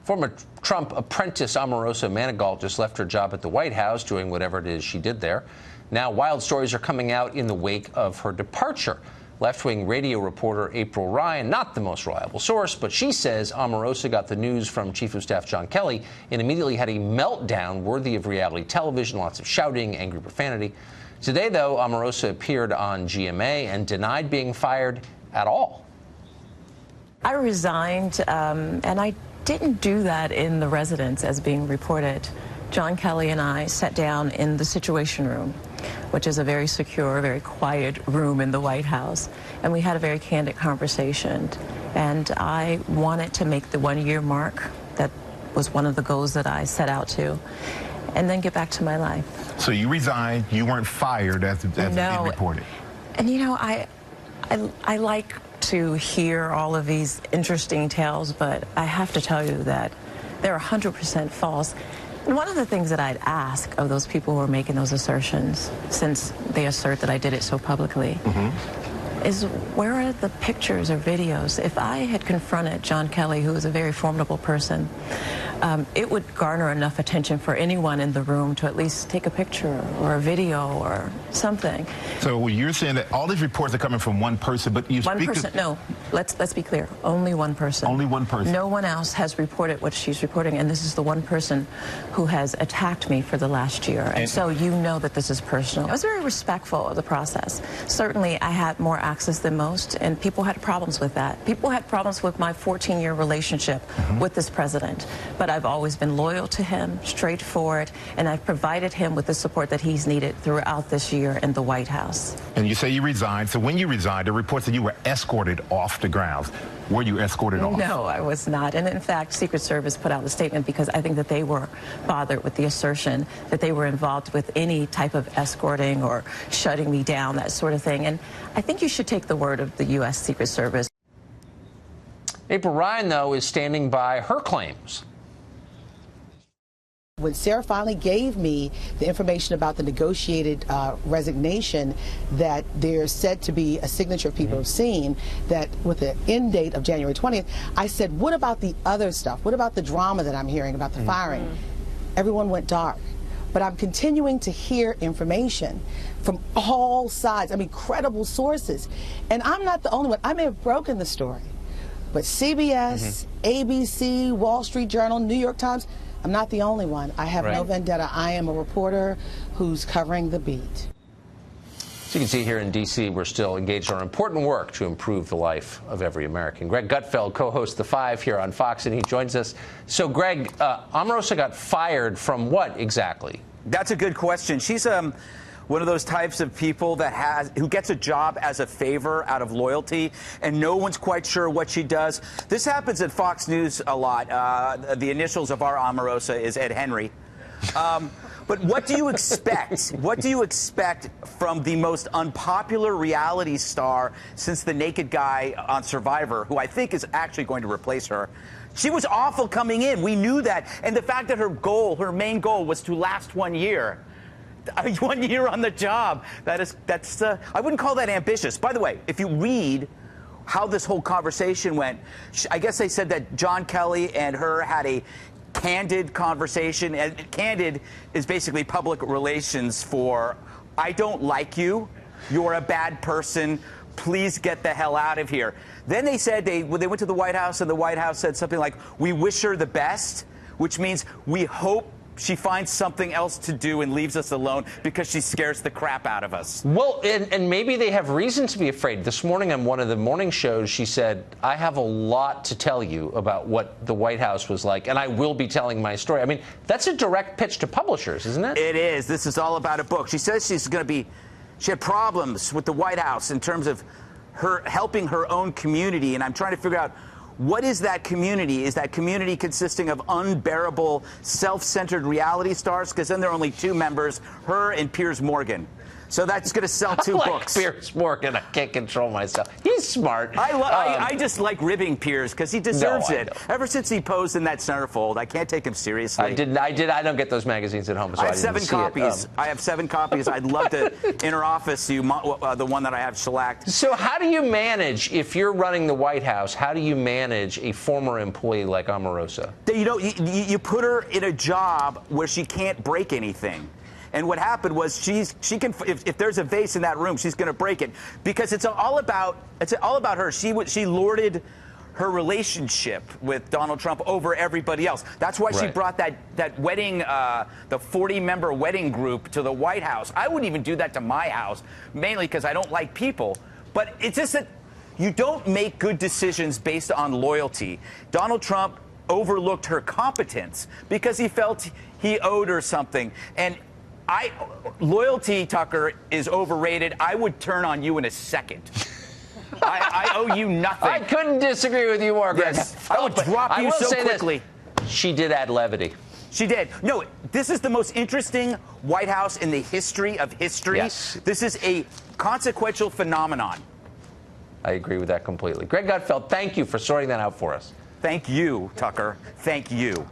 Former Trump apprentice Omarosa Manigault just left her job at the White House doing whatever it is she did there. Now, wild stories are coming out in the wake of her departure. Left-wing radio reporter April Ryan, not the most reliable source, but she says Omarosa got the news from Chief of Staff John Kelly and immediately had a meltdown worthy of reality television, lots of shouting, angry profanity. Today, though, Omarosa appeared on GMA and denied being fired at all. I resigned, and I didn't do that in the residence as being reported. John Kelly and I sat down in the Situation Room, which is a very secure, very quiet room in the White House, and we had a very candid conversation. And I wanted to make the 1-year mark. That was one of the goals that I set out to, and then get back to my life. So you resigned, you weren't fired as being reported. And you know, I like to hear all of these interesting tales, but I have to tell you that they're 100% false. And one of the things that I'd ask of those people who are making those assertions, since they assert that I did it so publicly, is where are the pictures or videos? If I had confronted John Kelly, who is a very formidable person, it would garner enough attention for anyone in the room to at least take a picture or a video or something. So you're saying that all these reports are coming from one person, but you speak one person? No, let's be clear. Only one person. Only one person. No one else has reported what she's reporting, and this is the one person who has attacked me for the last year. And so you know that this is personal. I was very respectful of the process. Certainly, I had more access than most, and people had problems with that. People had problems with my 14-year relationship with this president, but I've always been loyal to him, straightforward, and I've provided him with the support that he's needed throughout this year in the White House. And you say you resigned. So when you resigned, there are reports that you were escorted off the grounds. Were you escorted off? No, I was not. And in fact, Secret Service put out a statement because I think that they were bothered with the assertion that they were involved with any type of escorting or shutting me down, that sort of thing. And I think you should take the word of the U.S. Secret Service. April Ryan, though, is standing by her claims. When Sarah finally gave me the information about the negotiated resignation, that there's said to be a signature people have seen, that with the end date of January 20th, I said, what about the other stuff? What about the drama that I'm hearing about the firing? Everyone went dark. But I'm continuing to hear information from all sides, I mean, credible sources. And I'm not the only one. I may have broken the story, but CBS, ABC, Wall Street Journal, New York Times, I'm not the only one. I have no vendetta. I am a reporter who's covering the beat. So you can see here in D.C., we're still engaged on important work to improve the life of every American. Greg Gutfeld co-hosts The Five here on Fox, and he joins us. So, Greg, Omarosa got fired from what exactly? That's a good question. She's one of those types of people that who gets a job as a favor out of loyalty, and no one's quite sure what she does. This happens at Fox News a lot. The initials of our Omarosa is Ed Henry. But what do you expect? What do you expect from the most unpopular reality star since the naked guy on Survivor, who I think is actually going to replace her? She was awful coming in. We knew that. And the fact that her main goal was to last 1 year. 1 year on the job. That's I wouldn't call that ambitious. By the way, if you read how this whole conversation went, I guess they said that John Kelly and her had a candid conversation. And candid is basically public relations for, I don't like you, you're a bad person, please get the hell out of here. Then they said they went to the White House, and the White House said something like, we wish her the best, which means we hope she finds something else to do and leaves us alone because she scares the crap out of us. Well, and maybe they have reason to be afraid. This morning on one of the morning shows, she said, I have a lot to tell you about what the White House was like, and I will be telling my story. I mean, that's a direct pitch to publishers, isn't it? It is. This is all about a book. She says she had problems with the White House in terms of her helping her own community, and I'm trying to figure out, what is that community? Is that community consisting of unbearable, self-centered reality stars? Because then there are only two members, her and Piers Morgan. So that's going to sell 2 I books. like Piers Morgan. I can't control myself. He's smart. I just like ribbing Piers because he deserves I it. know. Ever since he posed in that centerfold, I can't take him seriously. I don't get those magazines at home, so I have 7 didn't see copies. it. I have 7 copies. I'd love to interoffice you the one that I have shellacked. So how do you manage, if you're running the White House, how do you manage a former employee like Omarosa? You know, you put her in a job where she can't break anything. And what happened was she can, if there's a vase in that room, she's going to break it because it's all about her. She lorded her relationship with Donald Trump over everybody else. That's why she brought that wedding, the 40-member wedding group to the White House. I wouldn't even do that to my house, mainly because I don't like people. But it's just that you don't make good decisions based on loyalty. Donald Trump overlooked her competence because he felt he owed her something. And loyalty, Tucker, is overrated. I would turn on you in a second. I owe you nothing. I couldn't disagree with you more, Greg. Yes. I would drop you so quickly. She did add levity. She did. No, this is the most interesting White House in the history of history. Yes. This is a consequential phenomenon. I agree with that completely. Greg Gutfeld, thank you for sorting that out for us. Thank you, Tucker. Thank you.